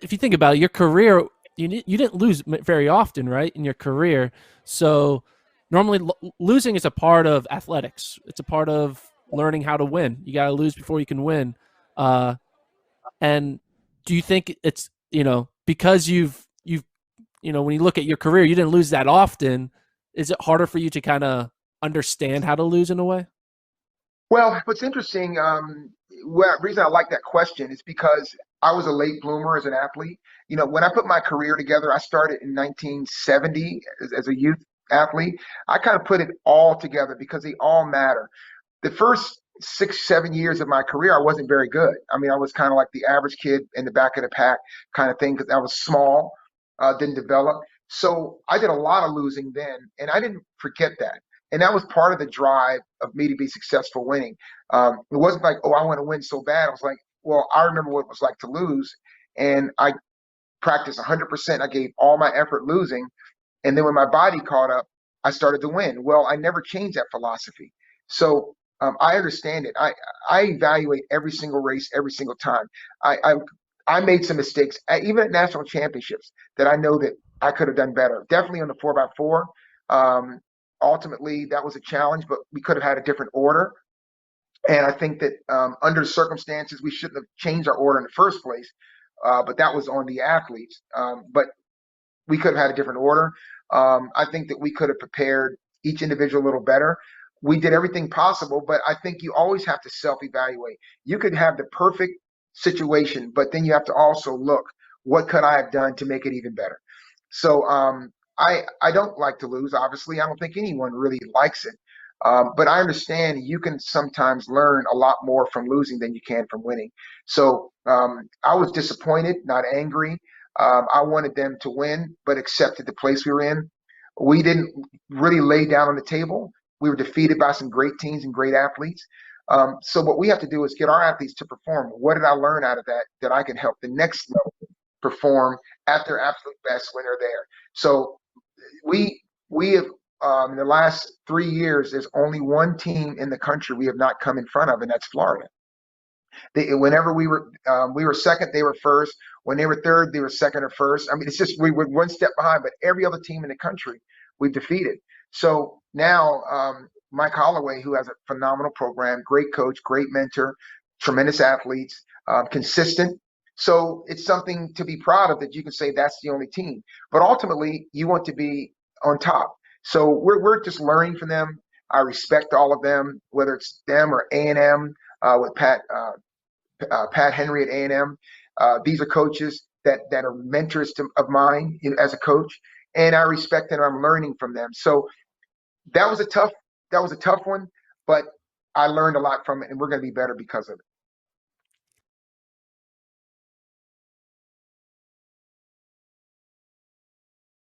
if you think about it, your career, you didn't lose very often, right, in your career. So normally losing is a part of athletics. It's a part of learning how to win. You got to lose before you can win. Uh, and do you think it's because you've when you look at your career, you didn't lose that often. Is it harder for you to kind of understand how to lose in a way? Well, what's interesting, reason I like that question is because I was a late bloomer as an athlete. When I put my career together, I started in 1970 as a youth athlete. I kind of put it all together because they all matter. The first 6, 7 years of my career, I wasn't very good. I mean, I was kind of like the average kid in the back of the pack kind of thing because I was small, didn't develop. So I did a lot of losing then, and I didn't forget that. And that was part of the drive of me to be successful winning. It wasn't like, oh, I want to win so bad. I was like, well, I remember what it was like to lose. And I practiced 100%. I gave all my effort losing. And then when my body caught up, I started to win. Well, I never changed that philosophy. So I understand it. I evaluate every single race every single time. I made some mistakes, even at national championships, that I know that I could have done better. Definitely on the 4x4. Um, Ultimately, that was a challenge, but we could have had a different order. And I think that under circumstances, we shouldn't have changed our order in the first place. But that was on the athletes. But we could have had a different order. I think that we could have prepared each individual a little better. We did everything possible, but I think you always have to self-evaluate. You could have the perfect situation, but then you have to also look, what could I have done to make it even better? So I don't like to lose. Obviously, I don't think anyone really likes it. But I understand you can sometimes learn a lot more from losing than you can from winning. So I was disappointed, not angry. I wanted them to win, but accepted the place we were in. We didn't really lay down on the table. We were defeated by some great teams and great athletes. So what we have to do is get our athletes to perform. What did I learn out of that that I can help the next level perform at their absolute best when they're there? So we have in the last 3 years, there's only one team in the country we have not come in front of, and that's Florida. Whenever we were second, they were first. When they were third, they were second or first. I mean, it's just we were one step behind, but every other team in the country we've defeated. So now Mike Holloway, who has a phenomenal program, great coach, great mentor, tremendous athletes, consistent. So it's something to be proud of that you can say that's the only team. But ultimately, you want to be on top. So we're just learning from them. I respect all of them, whether it's them or A&M with Pat Henry at A&M. These are coaches that are mentors of mine as a coach, and I respect them. I'm learning from them. So that was a tough that was a tough one, but I learned a lot from it, and we're going to be better because of it.